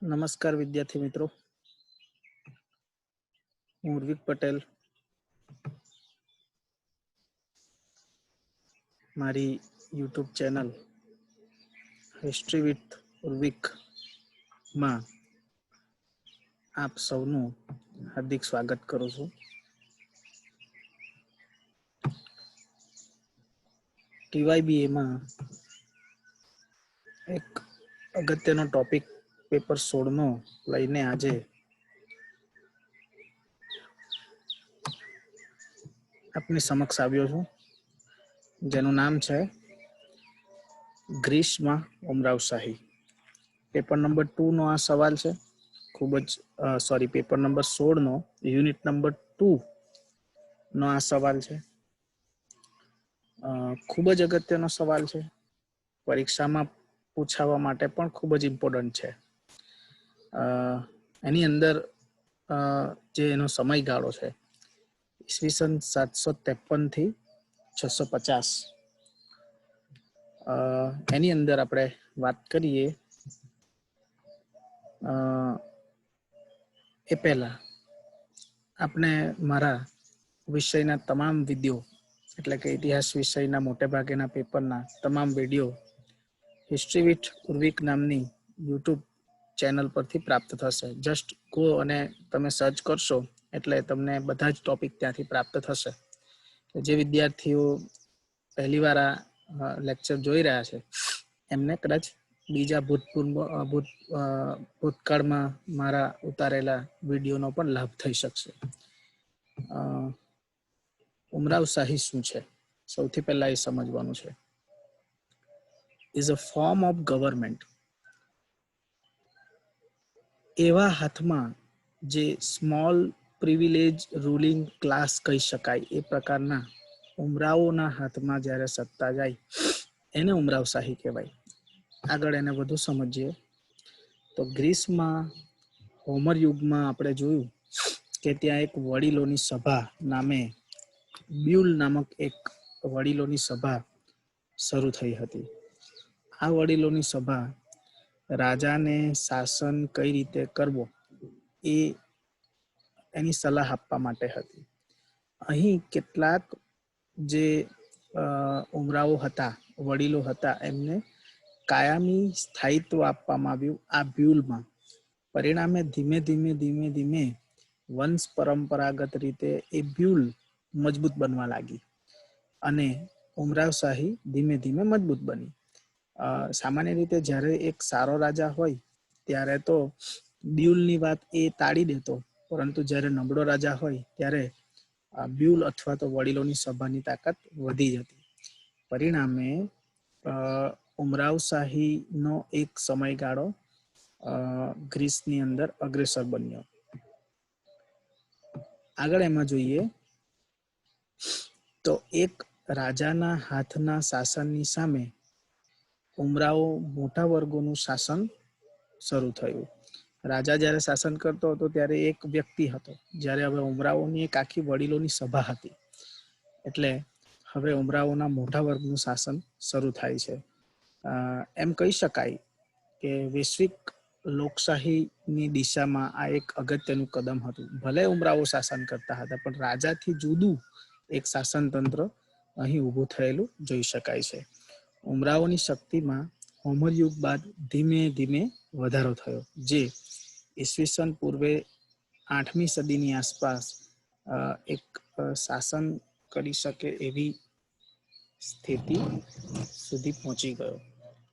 નમસ્કાર વિદ્યાર્થી મિત્રો, હું ઉર્વિક પટેલ મારી YouTube channel history with Urvik માં આપ સૌનું હાર્દિક સ્વાગત કરું છું. TYBA માં એક અગત્યનો ટોપિક પેપર 16 નો લઈને આજે આપની સમક્ષ આવ્યો છું, જેનું નામ છે ગ્રીસમાં ઉમરાવશાહી. પેપર નંબર 2 નો આ સવાલ છે. ખૂબ જ પેપર નંબર 16 નો યુનિટ નંબર 2 નો આ સવાલ છે. ખૂબ જ અગત્યનો સવાલ છે. પરીક્ષામાં પૂછાવા માટે પણ ખૂબ જ ઇમ્પોર્ટન્ટ છે. એની અંદર જે એનો સમયગાળો છે ઈસવીસન 753 થી 650. એની અંદર આપણે વાત કરીએ એ પહેલા આપણે મારા વિષયના તમામ વિડીયો, એટલે કે ઇતિહાસ વિષયના મોટે ભાગેના પેપરના તમામ વિડીયો હિસ્ટ્રી વિથ ઉર્વિક નામની યુટ્યુબ ચેનલ પરથી પ્રાપ્ત થશે. જસ્ટ ગો અને તમે સર્ચ કરશો એટલે તમને બધા જ ટોપિક ત્યાંથી પ્રાપ્ત થશે. જે વિદ્યાર્થીઓ પહેલીવાર આ લેક્ચર જોઈ રહ્યા છે એમને કદાચ બીજા ભૂતકાળમાં મારા ઉતારેલા વિડીયોનો પણ લાભ થઈ શકશે. ઉમરાવશાહી શું છે? સૌથી પહેલા એ સમજવાનું છે. Is a form of government. એવા હાથમાં જે સ્મોલ પ્રિવિલેજ રૂલિંગ ક્લાસ કહી શકાય એ પ્રકારના ઉમરાવોના હાથમાં જ્યારે સત્તા જાય એને ઉમરાવશાહી કહેવાય. આગળ એને વધુ સમજીએ તો ગ્રીસમાં હોમર યુગમાં આપણે જોયું કે ત્યાં એક વડીલોની સભા નામે બ્યુલ નામક એક વડીલોની સભા શરૂ થઈ હતી. આ વડીલોની સભા રાજાને શાસન કઈ રીતે કરવો એની સલાહ આપવા માટે હતી. અહીં કેટલાક જે ઉમરાવો હતા, વડીલો હતા, એમને કાયમી સ્થાયિત્વ આપવામાં આવ્યું આ બ્યુલમાં. પરિણામે ધીમે ધીમે વંશ પરંપરાગત રીતે એ બ્યુલ મજબૂત બનવા લાગી અને ઉમરાવશાહી ધીમે ધીમે મજબૂત બની. સામાન્ય રીતે જ્યારે એક સારો રાજા હોય ત્યારે તો બ્યુલની વાત એ તાળી દેતો, પરંતુ જ્યારે નબળો રાજા હોય ત્યારે બ્યુલ અથવા તો વડીલોની સભાની તાકાત વધી જતી. પરિણામે ઉમરાવશાહીનો એક સમયગાળો ગ્રીસની અંદર અગ્રેસર બન્યો. આગળ એમાં જોઈએ તો એક રાજાના હાથના શાસનની સામે ઉમરાવો મોટા વર્ગોનું શાસન શરૂ થયું. રાજા જ્યારે શાસન કરતો હતો ત્યારે એક વ્યક્તિ હતો, જ્યારે હવે ઉમરાવોની એક આખી વડીલોની સભા હતી. એટલે હવે ઉમરાવોના મોટા વર્ગનું શાસન શરૂ થાય છે. એમ કહી શકાય કે વૈશ્વિક લોકશાહીની દિશામાં આ એક અગત્યનું કદમ હતું. ભલે ઉમરાવો શાસન કરતા હતા, પણ રાજાથી જુદું એક શાસન તંત્ર અહીં ઊભું થયેલું જોઈ શકાય છે. ઉમરાવોની શક્તિમાં હોમર યુગ બાદ ધીમે ધીમે વધારો થયો, જે ઈસવીસન પૂર્વે 8મી સદીની આસપાસ એક શાસન કરી શકે એવી સ્થિતિ સુધી પહોંચી ગયો.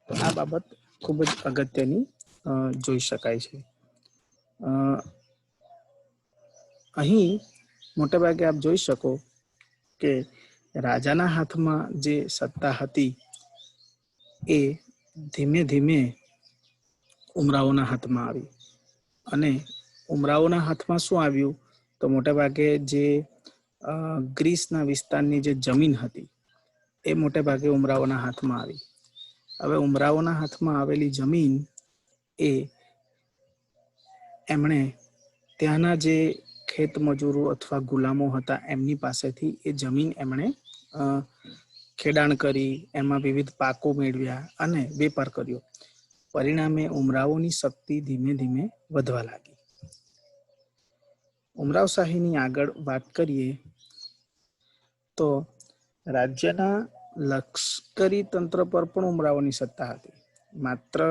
તો આ બાબત ખૂબ જ અગત્યની જોઈ શકાય છે. અહીં મોટેભાગે આપ જોઈ શકો કે રાજાના હાથમાં જે સત્તા હતી એ ધીમે ધીમે ઉમરાવોના હાથમાં આવી. અને ઉમરાવોના હાથમાં શું આવ્યું તો મોટેભાગે જે ગ્રીસના વિસ્તારની જે જમીન હતી એ મોટેભાગે ઉમરાવોના હાથમાં આવી. હવે ઉમરાવોના હાથમાં આવેલી જમીન એ એમણે ત્યાંના જે ખેત મજૂરો અથવા ગુલામો હતા એમની પાસેથી એ જમીન એમણે ખેડાણ કરી, એમાં વિવિધ પાકો મેળવ્યા અને વેપાર કર્યો. પરિણામે ઉમરાવોની શક્તિ ધીમે ધીમે વધવા લાગી. ઉમરાવશાહીની આગળ વાત કરીએ તો રાજ્યના લશ્કરી તંત્ર પર પણ ઉમરાવોની સત્તા હતી. માત્ર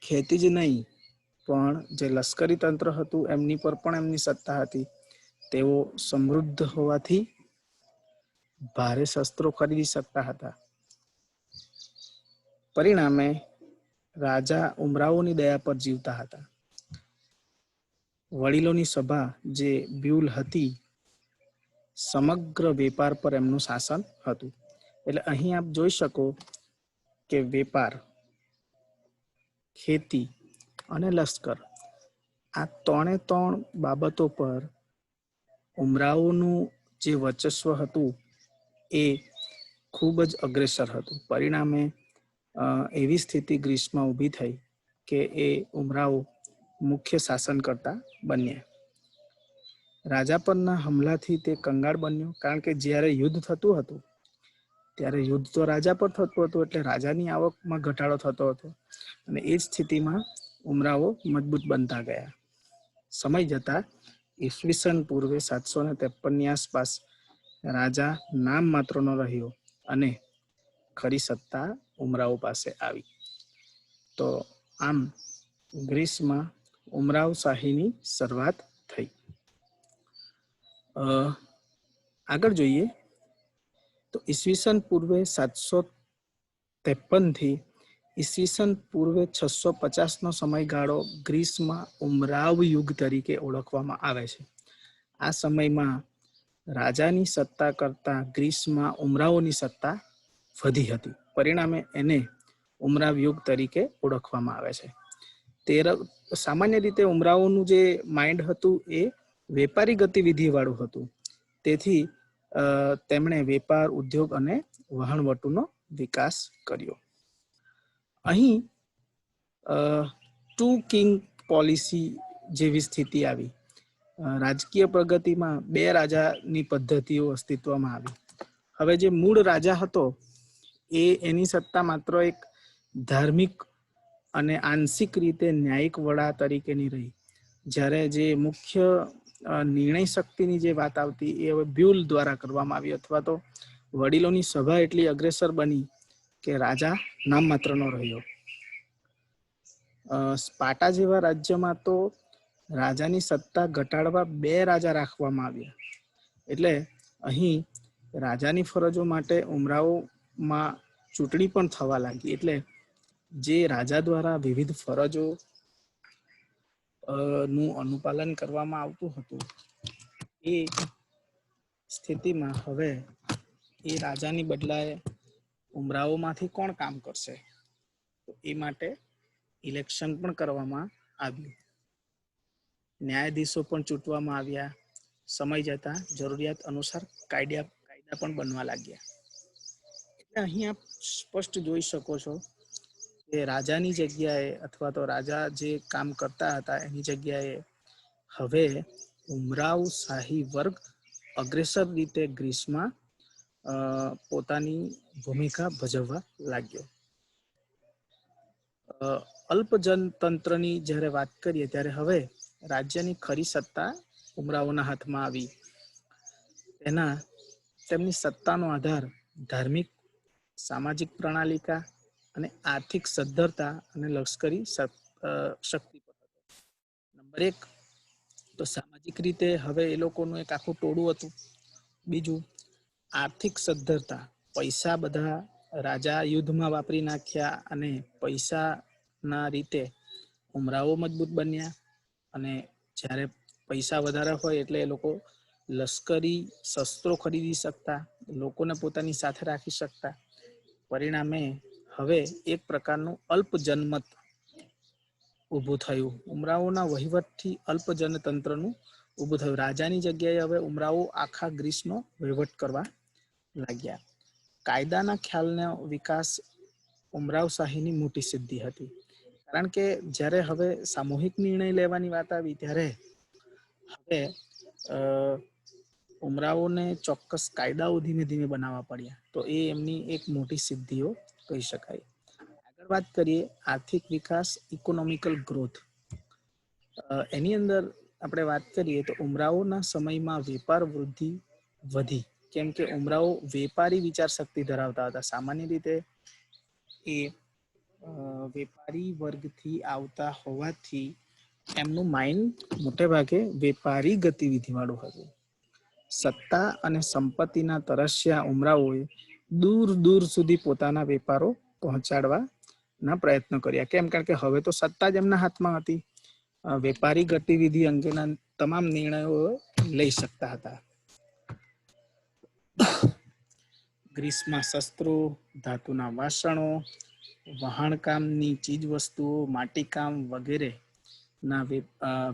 ખેતી જ નહીં, પણ જે લશ્કરી તંત્ર હતું એમની પર પણ એમની સત્તા હતી. તેઓ સમૃદ્ધ હોવાથી ભારે શસ્ત્રો ખરીદી શકતા હતા. પરિણામે રાજા ઉમરાવોની દયા પર જીવતા હતા. વડીલોની સભા જે બ્યુલ હતી, સમગ્ર વેપાર પર એમનું શાસન હતું. એટલે અહીં આપ જોઈ શકો કે વેપાર, ખેતી અને લશ્કર આ ત્રણે ત્રણ બાબતો પર ઉમરાવોનું જે વર્ચસ્વ હતું એ ખૂબ જ અગ્રેસર હતું. પરિણામે એવી સ્થિતિ ગ્રીસમાં ઊભી થઈ કે એ ઉમરાવો મુખ્ય શાસનકર્તા બન્યા. રાજા પરના હુમલાથી તે કંગાળ બન્યો, કારણ કે જ્યારે યુદ્ધ થતું હતું ત્યારે યુદ્ધ તો રાજા પર થતું હતું, એટલે રાજાની આવકમાં ઘટાડો થતો હતો અને એ જ સ્થિતિમાં ઉમરાવો મજબૂત બનતા ગયા. સમય જતા ઈસવીસન પૂર્વે 753ની આસપાસ રાજા નામ માત્રનો રહ્યો અને ખરી સત્તા ઉમરાવો પાસે આવી. તો આમ ગ્રીસમાં ઉમરાવ શાહીની શરૂઆત થઈ. આગળ જોઈએ તો ઈસવીસન પૂર્વે 753 થી ઈસવીસન પૂર્વે 650નો સમયગાળો ગ્રીસમાં ઉમરાવ યુગ તરીકે ઓળખવામાં આવે છે. આ સમયમાં રાજાની સત્તા કરતા ગ્રીસમાં ઉમરાવોની સત્તા વધી હતી. પરિણામે એને ઉમરાવ યુગ તરીકે ઓળખવામાં આવે છે. સામાન્ય રીતે ઉમરાવોનું જે માઇન્ડ હતું એ વેપારી ગતિવિધિ વાળું હતું. તેથી તેમણે વેપાર, ઉદ્યોગ અને વહાણવટુનો વિકાસ કર્યો. અહીં ટુ કિંગ પોલિસી જેવી સ્થિતિ આવી. રાજકીય પ્રગતિમાં બે રાજાની પદ્ધતિઓ અસ્તિત્વમાં આવી. હવે જે મૂળ રાજા હતો એની સત્તા માત્ર એક ધાર્મિક અને આંશિક રીતે ન્યાયિક વડા તરીકેની રહી. જ્યારે જે મુખ્ય નિર્ણય શક્તિની જે વાત આવતી એ હવે બ્યુલ દ્વારા કરવામાં આવી, અથવા તો વડીલોની સભા એટલી અગ્રેસર બની કે રાજા નામ માત્રનો રહ્યો. સ્પાર્ટા જેવા રાજ્યમાં તો રાજાની સત્તા ઘટાડવા બે રાજા રાખવામાં આવ્યા. એટલે અહીં રાજાની ફરજો માટે ઉમરાવોમાં ચૂંટણી પણ થવા લાગી. એટલે જે રાજા દ્વારા વિવિધ ફરજો નું અનુપાલન કરવામાં આવતું હતું એ સ્થિતિમાં હવે એ રાજાની બદલાએ ઉમરાવોમાંથી કોણ કામ કરશે, તો એ માટે ઇલેક્શન પણ કરવામાં આવ્યું. ન્યાયાધીશો પણ ચૂંટવામાં આવ્યા. સમય જતા જરૂરિયાત અનુસાર કાયદા પણ બનવા લાગ્યા. એટલે અહીં આપ સ્પષ્ટ જોઈ શકો છો કે રાજાની જગ્યાએ અથવા તો રાજા જે કામ કરતા હતા એની જગ્યાએ હવે ઉમરાવ શાહી વર્ગ અગ્રેસર રીતે ગ્રીસમાં પોતાની ભૂમિકા ભજવવા લાગ્યો. અલ્પજનતંત્રની જ્યારે વાત કરીએ ત્યારે હવે રાજ્યની ખરી સત્તા ઉમરાવોના હાથમાં આવી. તેમની સત્તાનો આધાર ધાર્મિક, સામાજિક પ્રણાલિકા અને આર્થિક સદ્ધરતા અને લશ્કરી શક્તિ પર હતો. નંબર 1 તો સામાજિક રીતે હવે એ લોકોનું એક આખું ટોળું હતું. બીજું આર્થિક સદ્ધરતા, પૈસા બધા રાજા યુદ્ધમાં વાપરી નાખ્યા અને પૈસાના રીતે ઉમરાવો મજબૂત બન્યા. અને જ્યારે પૈસા વધારે હોય એટલે એ લોકો લશ્કરી શસ્ત્રો ખરીદી શકતા, લોકોને પોતાની સાથે રાખી શકતા. પરિણામે હવે એક પ્રકારનું અલ્પ જનમત ઊભું થયું. ઉમરાવોના વહીવટથી અલ્પ જનતંત્રનું ઊભું થયું. રાજાની જગ્યાએ હવે ઉમરાવો આખા ગ્રીસનો વહીવટ કરવા લાગ્યા. કાયદાના ખ્યાલનો વિકાસ ઉમરાવશાહીની મોટી સિદ્ધિ હતી. કારણ કે જ્યારે હવે સામૂહિક નિર્ણય લેવાની વાત આવી ત્યારે હવે ઉમરાવોને ચોક્કસ કાયદાઓ ધીમે ધીમે બનાવવા પડ્યા. તો એ એમની એક મોટી સિદ્ધિઓ કહી શકાય. વાત કરીએ આર્થિક વિકાસ, ઇકોનોમિકલ ગ્રોથ. એની અંદર આપણે વાત કરીએ તો ઉમરાવોના સમયમાં વેપાર વૃદ્ધિ વધી, કેમ કે ઉમરાવો વેપારી વિચાર શક્તિ ધરાવતા હતા. સામાન્ય રીતે એ વેપારી વર્ગથી આવતા હોવાથી એમનું માઇન્ડ મોટે ભાગે વેપારી ગતિવિધિ વાળું હતું. સત્તા અને સંપત્તિના તરસ્યા ઉમરાઓએ દૂર દૂર સુધી પોતાના વેપારો પહોંચાડવાના પ્રયત્નો કર્યા. કેમ? કારણ કે હવે તો સત્તા જ એમના હાથમાં હતી. વેપારી ગતિવિધિ અંગેના તમામ નિર્ણયો લઈ શકતા હતા. ગ્રીસમાં શસ્ત્રો, ધાતુના વાસણો, વહાણકામની ચીજ વસ્તુઓ, માટીકામ વગેરે ના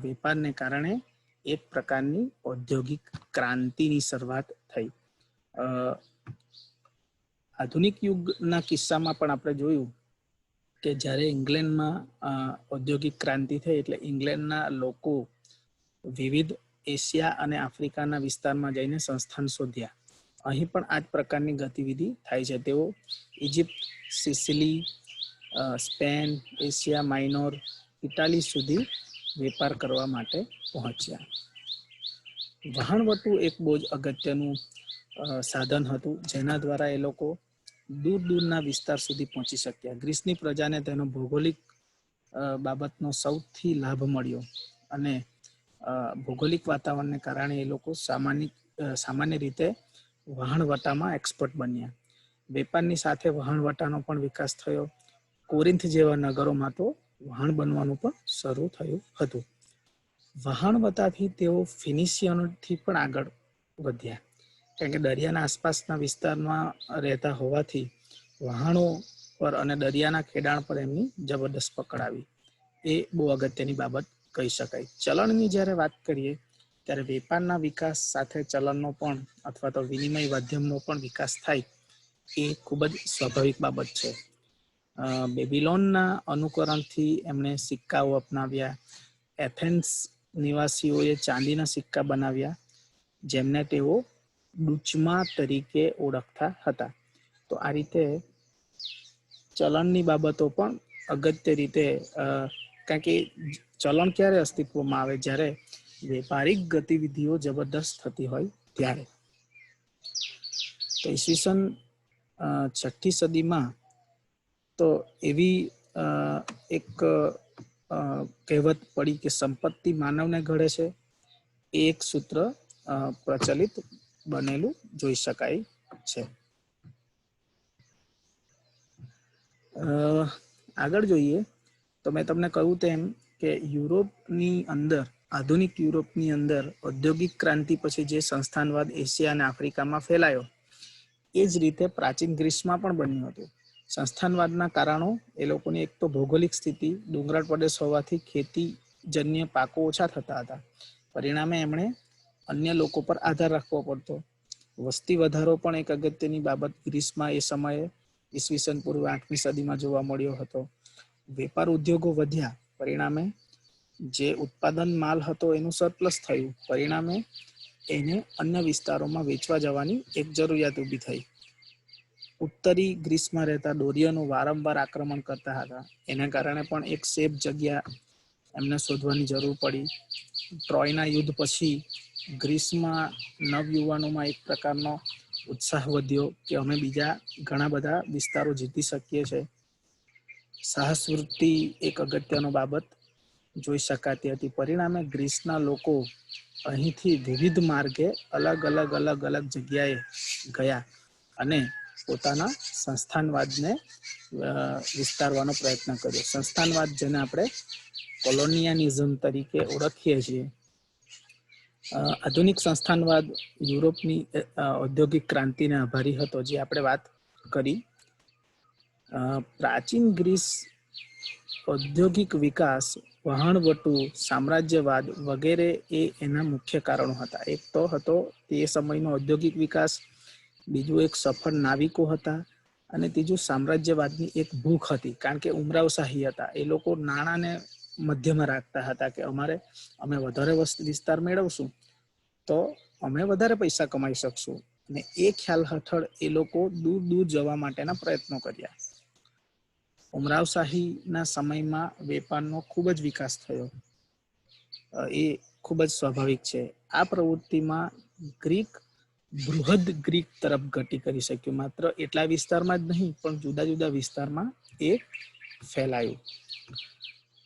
વેપારને કારણે એક પ્રકારની ઔદ્યોગિક ક્રાંતિની શરૂઆત થઈ. આધુનિક યુગના કિસ્સામાં પણ આપણે જોયું કે જ્યારે ઇંગ્લેન્ડમાં ઔદ્યોગિક ક્રાંતિ થઈ એટલે ઇંગ્લેન્ડના લોકો વિવિધ એશિયા અને આફ્રિકાના વિસ્તારમાં જઈને સંસ્થાન શોધ્યા. અહીં પણ આ જ પ્રકારની ગતિવિધિ થાય છે. તેઓ Egypt, Sicily, Spain, Asia Minor, Italy સુધી વેપાર કરવા માટે પહોંચ્યા. વહાણવટું એક બહુ જ અગત્યનું સાધન હતું, જેના દ્વારા એ લોકો દૂર દૂરના વિસ્તાર સુધી પહોંચી શક્યા. ગ્રીસની પ્રજાને તેનો ભૌગોલિક બાબતનો સૌથી લાભ મળ્યો અને ભૌગોલિક વાતાવરણને કારણે એ લોકો સામાન્ય રીતે વહાણવટામાં એક્સપર્ટ બન્યા. વેપારની સાથે વહાણવટાનો પણ વિકાસ થયો. કોરિન્થ જેવા નગરોમાં તો વહાણ બનવાનું પણ શરૂ થયું હતું. વહાણવટાથી તેઓ ફિનિશિયનોથી પણ આગળ વધ્યા, કારણ કે દરિયાના આસપાસના વિસ્તારમાં રહેતા હોવાથી વહાણો પર અને દરિયાના ખેડાણ પર એમની જબરદસ્ત પકડ આવી. એ બહુ અગત્યની બાબત કહી શકાય. ચલણની જ્યારે વાત કરીએ ત્યારે વેપારના વિકાસ સાથે ચલણનો પણ અથવા તો વિનિમય માધ્યમનો પણ વિકાસ થાય એ ખૂબ જ સ્વાભાવિક બાબત છે. બેબીલોનના અનુકરણથી એમણે સિક્કાઓ અપનાવ્યા. એથેન્સ નિવાસીઓએ ચાંદીના સિક્કા બનાવ્યા, જેમને તેઓ ડૂચમા તરીકે ઓળખતા હતા. તો આ રીતે ચલણની બાબતો પણ અગત્ય રીતે, કારણ કે ચલણ ક્યારે અસ્તિત્વમાં આવે? જ્યારે વેપારિક ગતિવિધિઓ જબરદસ્ત થતી હોય ત્યારે. તો ઈસવીસન 6ઠી સદીમાં તો એવી એક કહેવત પડી કે સંપત્તિ માનવને ઘડે છે, એ એક સૂત્ર પ્રચલિત બનેલું જોઈ શકાય છે. આગળ જોઈએ તો મેં તમને કહ્યું તેમ કે યુરોપની અંદર, આધુનિક યુરોપની અંદર ઔદ્યોગિક ક્રાંતિ પછી જે સંસ્થાનવાદ એશિયા અને આફ્રિકામાં ફેલાયો, એ જ રીતે પ્રાચીન ગ્રીસમાં પણ બન્યું હતું. સંસ્થાનવાદના કારણો એ લોકોની એક તો ભૌગોલિક સ્થિતિ, ડુંગરાળ પ્રદેશ હોવાથી ખેતીજન્ય પાકો ઓછા થતા હતા. પરિણામે એમણે અન્ય લોકો પર આધાર રાખવો પડતો. વસ્તી વધારો પણ એક અગત્યની બાબત ગ્રીસમાં એ સમયે ઈસવીસન પૂર્વ 8મી સદીમાં જોવા મળ્યો હતો. વેપાર ઉદ્યોગો વધ્યા, પરિણામે જે ઉત્પાદન માલ હતો એનું સરપ્લસ થયું. પરિણામે એને અન્ય વિસ્તારોમાં વેચવા જવાની એક જરૂરિયાત ઊભી થઈ. ઉત્તરી ગ્રીસમાં રહેતા ડોરિયનો વારંવાર આક્રમણ કરતા હતા. એના કારણે પણ એક સેફ જગ્યા એમને શોધવાની જરૂર પડી. ટ્રોયના યુદ્ધ પછી ગ્રીસમાં નવયુવાનોમાં એક પ્રકારનો ઉત્સાહ વધ્યો કે અમે બીજા ઘણા બધા વિસ્તારો જીતી શકીએ છીએ. સાહસવૃત્તિ એક અગત્યનો બાબત જોઈ શકાતી હતી. પરિણામે ગ્રીસના લોકો અહીંથી વિવિધ માર્ગે અલગ અલગ જગ્યાએ ગયા અને પોતાના સંસ્થાનવાદને વિસ્તારવાનો પ્રયત્ન કર્યો. સંસ્થાનવાદ, જેને આપણે કોલોનિયાલિઝમ તરીકે ઓળખીએ છીએ. આધુનિક સંસ્થાનવાદ યુરોપની ઔદ્યોગિક ક્રાંતિને આભારી હતો, જે આપણે વાત કરી. પ્રાચીન ગ્રીસ ઔદ્યોગિક વિકાસ, વહાણવટું, સામ્રાજ્યવાદ વગેરે એ એના મુખ્ય કારણો હતા. એક તો હતો તે સમયનો ઔદ્યોગિક વિકાસ, બીજું એક સફળ નાવિકો હતા, અને ત્રીજું સામ્રાજ્યવાદની એક ભૂખ હતી, કારણ કે ઉમરાવશાહી હતા. એ લોકો નાણાંને મધ્યમાં રાખતા હતા કે અમે વધારે વિસ્તાર મેળવશું તો અમે વધારે પૈસા કમાઈ શકશું. અને એ ખ્યાલ હેઠળ એ લોકો દૂર દૂર જવા માટેના પ્રયત્નો કર્યા. ઉમરાવશાહીના સમયમાં વેપારનો ખૂબ જ વિકાસ થયો, એ ખૂબ જ સ્વાભાવિક છે. આ પ્રવૃત્તિમાં ગ્રીક બૃહદ ગ્રીક તરફ ગતિ કરી શક્યું. માત્ર એટલા વિસ્તારમાં જ નહીં પણ જુદા જુદા વિસ્તારમાં એ ફેલાયું.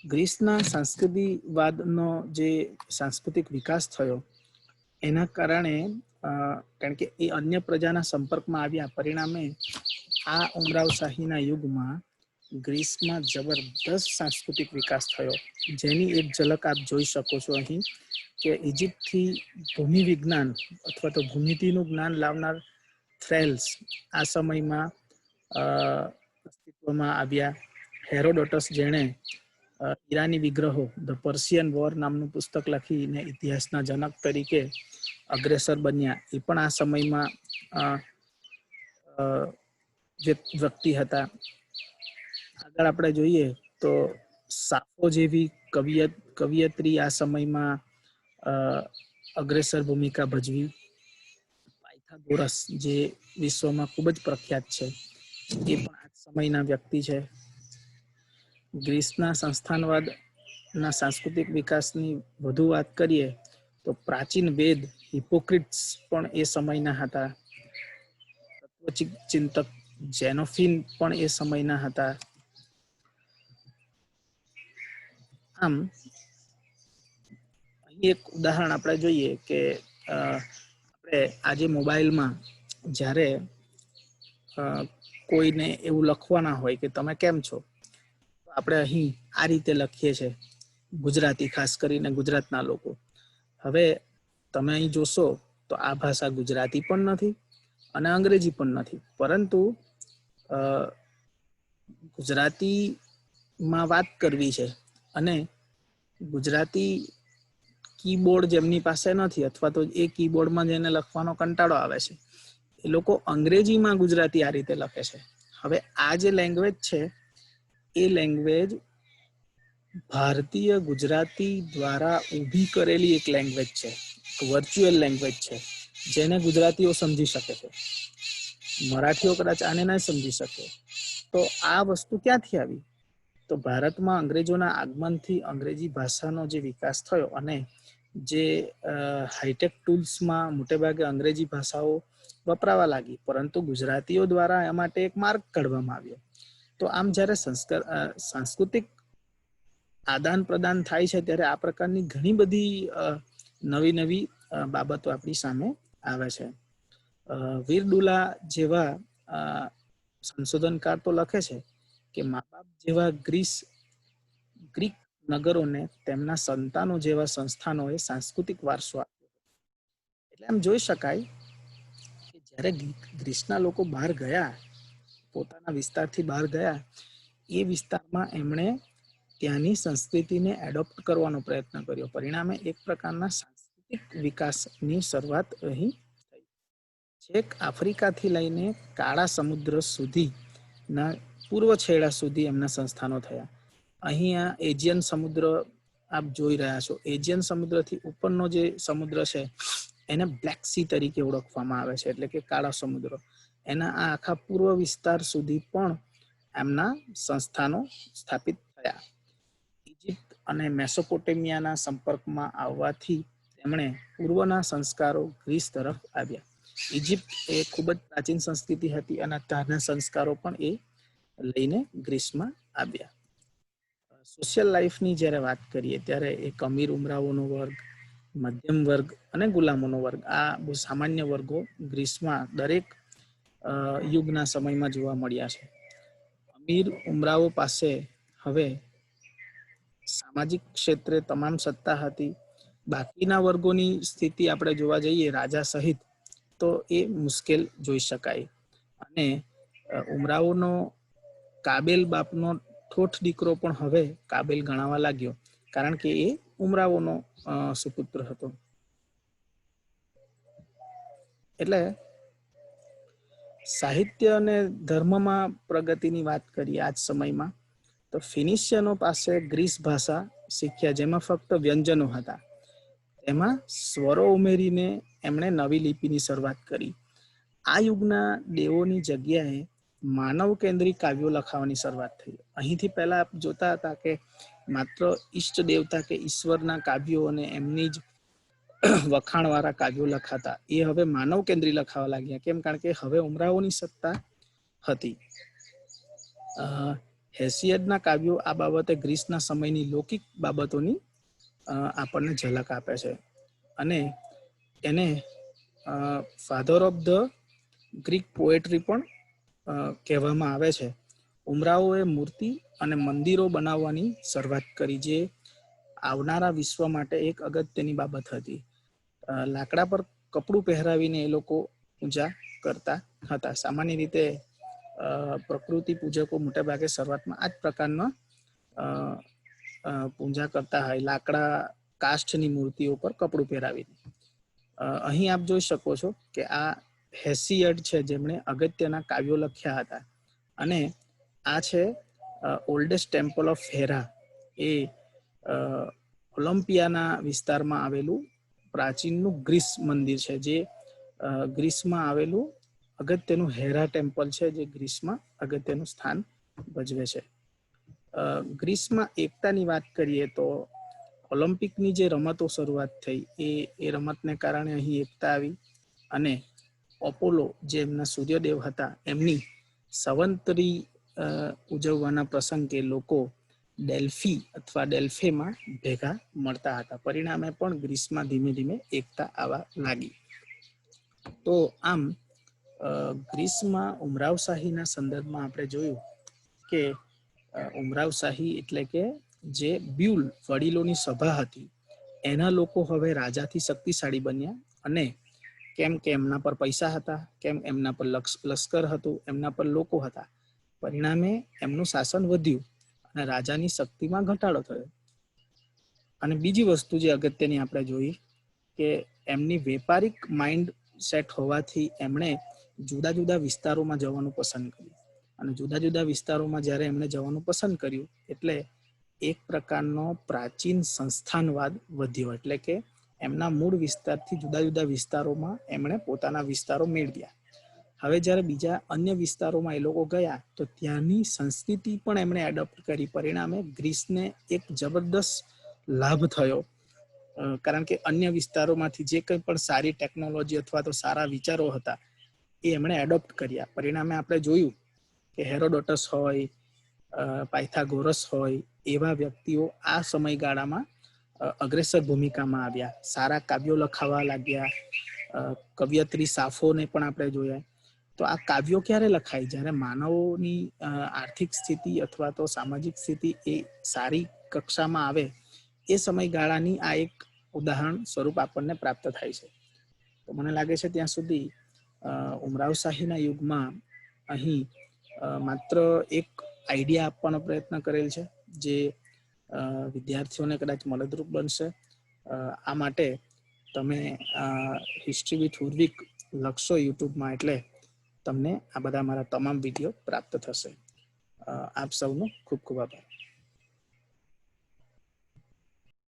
ગ્રીસના સંસ્કૃતિવાદનો જે સાંસ્કૃતિક વિકાસ થયો એના કારણે, કારણ કે એ અન્ય પ્રજાના સંપર્કમાં આવ્યા, પરિણામે આ ઉમરાવશાહીના યુગમાં ગ્રીસમાં જબરદસ્ત સાંસ્કૃતિક વિકાસ થયો, જેની એક ઝલક આપ જોઈ શકો છો અહીં કે ઇજિપ્તથી ભૂમિ વિજ્ઞાન અથવા તો ભૂમિતિનું જ્ઞાન લાવનાર થ્રેલ્સ આ સમયમાં અસ્તિત્વમાં આવ્યા. હેરોડોટસ, જેણે ઈરાની વિગ્રહો ધ પર્શિયન વોર નામનું પુસ્તક લખીને ઇતિહાસના જનક તરીકે અગ્રેસર બન્યા, એ પણ આ સમયમાં વ્યક્તિ હતા. આગળ આપણે જોઈએ તો સાફો જેવી કવિયત્રી આ સમયમાં અગ્રેસર ભૂમિકા ભજવી. પાયથાગોરસ, જે વિશ્વમાં ખૂબ જ પ્રખ્યાત છે, એ પણ આ સમયના વ્યક્તિ છે. ગ્રીસના સંસ્થાનવાદના સાંસ્કૃતિક વિકાસની વધુ વાત કરીએ તો પ્રાચીન વેદ હિપોક્રિટ્સ પણ એ સમયના હતા. તત્વચિંતક જેનોફિન પણ એ સમયના હતા. આમ અહીં એક ઉદાહરણ આપણે જોઈએ કે આપણે આજે મોબાઈલમાં જ્યારે કોઈને એવું લખવાના હોય કે તમે કેમ છો, તો આપણે અહીં આ રીતે લખીએ છીએ, ગુજરાતી, ખાસ કરીને ગુજરાતના લોકો. હવે તમે અહીં જોશો તો આ ભાષા ગુજરાતી પણ નથી અને અંગ્રેજી પણ નથી, પરંતુ ગુજરાતીમાં વાત કરવી છે અને ગુજરાતી કીબોર્ડ જેમની પાસે નથી અથવા તો એ કીબોર્ડમાં જેને લખવાનો કંટાળો આવે છે, એ લોકો અંગ્રેજીમાં ગુજરાતી આ રીતે લખે છે. હવે આ જે લેંગ્વેજ છે એ લેંગ્વેજ ભારતીય ગુજરાતી દ્વારા ઊભી કરેલી એક લેંગ્વેજ છે, વર્ચ્યુઅલ લેંગ્વેજ છે, જેને ગુજરાતીઓ સમજી શકે છે. મરાઠીઓ કદાચ આને ના સમજી શકે. તો આ વસ્તુ ક્યાંથી આવી? તો ભારતમાં અંગ્રેજોના આગમનથી અંગ્રેજી ભાષાનો જે વિકાસ થયો અને જે હાઈટેક ટૂલ્સમાં મોટેભાગે અંગ્રેજી ભાષાઓ વપરાવા લાગી, પરંતુ ગુજરાતીઓ દ્વારા એ માટે એક માર્ગ કાઢવામાં આવ્યો. તો આમ જ્યારે સાંસ્કૃતિક આદાન પ્રદાન થાય છે ત્યારે આ પ્રકારની ઘણી બધી નવી નવી બાબતો આપણી સામે આવે છે. વીરડુલા જેવા સંશોધનકાર તો લખે છે કે મા બાપ જેવા ગ્રીક નગરોને તેમના સંતાનો જેવા સંસ્થાનોએ સાંસ્કૃતિક વારસો આપ્યો. એટલે આમ જોઈ શકાય કે જ્યારે ગ્રીસના લોકો બહાર ગયા, પોતાના વિસ્તારથી બહાર ગયા, એ વિસ્તારમાં એમણે ત્યાંની સંસ્કૃતિને એડોપ્ટ કરવાનો પ્રયત્ન કર્યો. પરિણામે એક પ્રકારના સાંસ્કૃતિક વિકાસની શરૂઆત અહીં થઈ. છેક આફ્રિકાથી લઈને કાળા સમુદ્ર સુધીના પૂર્વ છેડા સુધી એમના સંસ્થાનો થયા. અહીંયા એજિયન સમુદ્ર આપ જોઈ રહ્યા છો. એજિયન સમુદ્રથી ઉપરનો જે સમુદ્ર છે એને બ્લેક સી તરીકે ઓળખવામાં આવે છે, એટલે કે કાળા સમુદ્ર. એના આ આખા પૂર્વ વિસ્તાર સુધી પણ એમના સંસ્થાનો સ્થાપિત થયા. ઇજિપ્ત અને મેસોપોટેમિયાના સંપર્કમાં આવવાથી તેમણે પૂર્વના સંસ્કારો ગ્રીસ તરફ આવ્યા. ઇજિપ્ત એ ખૂબ જ પ્રાચીન સંસ્કૃતિ હતી અને ત્યાંના સંસ્કારો પણ એ લઈને ગ્રીસમાં આવ્યા. સોશિયલ લાઈફની જ્યારે વાત કરીએ ત્યારે એક અમીર ઉમરાવોનો વર્ગ, મધ્યમ વર્ગ અને ગુલામોનો વર્ગ, આ બહુ સામાન્ય વર્ગો ગ્રીસમાં દરેક યુગના સમયમાં જોવા મળ્યા છે. અમીર ઉમરાવો પાસે હવે સામાજિક ક્ષેત્રે તમામ સત્તા હતી. બાકીના વર્ગોની સ્થિતિ આપણે જોવા જઈએ રાજા સહિત, તો એ મુશ્કેલ જોઈ શકાય. અને ઉમરાવોનો કાબેલ બાપનો ઠોઠ દીકરો પણ હવે કાબેલ ગણાવા લાગ્યો, કારણ કે એ ઉમરાવોનો સુપુત્ર હતો. એટલે સાહિત્ય અને ધર્મમાં પ્રગતિની વાત કરીએ આજ સમયમાં, તો ફિનિશિયનો પાસે ગ્રીસ ભાષા શીખ્યા, જેમાં ફક્ત વ્યંજનો હતા. એમાં સ્વરો ઉમેરીને એમણે નવી લિપિની શરૂઆત કરી. આ યુગના દેવોની જગ્યાએ માનવ કેન્દ્રિત કાવ્યો લખાવાની શરૂઆત થઈ. અહીંથી પહેલા આપ જોતા હતા કે માત્ર ઈષ્ટ દેવતા કે ઈશ્વરના કાવ્યો અને એમની જ વખાણવાળા કાવ્યો લખાતા, એ હવે માનવ કેન્દ્રી લખાવા લાગ્યા. કેમ? કારણ કે હવે ઉમરાવોની સત્તા હતી. હેસિયડના કાવ્યો આ બાબતે ગ્રીસના સમયની લૌકિક બાબતોની આપણને ઝલક આપે છે. અને એને father of the Greek poetry પણ કહેવામાં આવે છે. ઉમરાવોએ મૂર્તિ અને મંદિરો બનાવવાની શરૂઆત કરી, જે આવનારા વિશ્વ માટે એક અગત્યની બાબત હતી. લાકડા પર કપડું પહેરાવીને એ લોકો પૂજા કરતા હતા. સામાન્ય રીતે પ્રકૃતિ પૂજકો મોટા ભાગે શરૂઆતમાં આ જ પ્રકારના પૂજા કરતા હોય, લાકડા કાષ્ઠની મૂર્તિઓ પર કપડું પહેરાવીને. અહીં આપ જોઈ શકો છો કે આ હેસિયડ છે, જેમણે અગત્યના કાવ્યો લખ્યા હતા. અને આ છે ઓલ્ડેસ્ટ ટેમ્પલ ઓફ હેરા, એ ઓલિમ્પિયાના વિસ્તારમાં આવેલું પ્રાચીનનું ગ્રીસ મંદિર છે, જે ગ્રીસમાં આવેલું અગત્યનું હેરા ટેમ્પલ છે, જે ગ્રીસમાં અગત્યનું સ્થાન ભજવે છે. ગ્રીસમાં એકતાની વાત કરીએ તો ઓલિમ્પિકની જે રમતો શરૂઆત થઈ, એ રમતને કારણે અહીં એકતા આવી. અને ઓપોલો, જે એમના સૂર્યદેવ હતા, એમની સંવંતરી ઉજવવાના પ્રસંગે લોકો ડેલ્ફી અથવા ડેલ્ફેમાં ભેગા મળતા હતા. પરિણામે પણ ગ્રીસમાં ધીમે ધીમે એકતા આવવા લાગી. તો આમ ગ્રીસમાં ઉમરાવશાહીના સંદર્ભમાં આપણે જોયું કે ઉમરાવશાહી એટલે કે જે બ્યુલ, વડીલોની સભા હતી, એના લોકો હવે રાજાથી શક્તિશાળી બન્યા. અને કેમ કે એમના પર પૈસા હતા, કેમ એમના પર લશ્કર હતું, એમના પર લોકો હતા, પરિણામે એમનું શાસન વધ્યું અને રાજાની શક્તિમાં ઘટાડો થયો. અને બીજી વસ્તુ જે અગત્યની આપણે જોઈ કે એમની વેપારિક માઇન્ડ સેટ હોવાથી એમણે જુદા જુદા વિસ્તારોમાં જવાનું પસંદ કર્યું. અને જુદા જુદા વિસ્તારોમાં જ્યારે એમણે જવાનું પસંદ કર્યું, એટલે એક પ્રકારનો પ્રાચીન સંસ્થાનવાદ વધ્યો. એટલે કે એમના મૂળ વિસ્તારથી જુદા જુદા વિસ્તારોમાં એમણે પોતાના વિસ્તારો મેળવ્યા. હવે જ્યારે બીજા અન્ય વિસ્તારોમાં એ લોકો ગયા, તો ત્યાંની સંસ્કૃતિ પણ એમણે એડોપ્ટ કરી. પરિણામે ગ્રીસને એક જબરદસ્ત લાભ થયો, કારણ કે અન્ય વિસ્તારોમાંથી જે કંઈ પણ સારી ટેકનોલોજી અથવા તો સારા વિચારો હતા, એ એમણે એડોપ્ટ કર્યા. પરિણામે આપણે જોયું કે હેરોડોટસ હોય, પાયથાગોરસ હોય, એવા વ્યક્તિઓ આ સમયગાળામાં અગ્રેસર ભૂમિકામાં આવ્યા, સારા કાવ્યો લખાવા લાગ્યા. કવિયત્રી સાફોને પણ આપણે જોયા. તો આ કાવ્યો ક્યારે લખાય? જ્યારે માનવોની આર્થિક સ્થિતિ અથવા તો સામાજિક સ્થિતિ એ સારી કક્ષામાં આવે, એ સમયગાળાની આ એક ઉદાહરણ સ્વરૂપ આપણને પ્રાપ્ત થાય છે. તો મને લાગે છે ત્યાં સુધી ઉમરાવશાહીના યુગમાં અહીં માત્ર એક આઈડિયા આપવાનો પ્રયત્ન કરેલ છે, જે વિદ્યાર્થીઓને કદાચ મદદરૂપ બનશે. આ માટે તમે હિસ્ટ્રી વિથ ઉર્વિક લખશો યુટ્યુબમાં, એટલે તમને આ બધા મારા તમામ વિડીયો પ્રાપ્ત થશે. આપ સૌનો ખૂબ ખૂબ આભાર.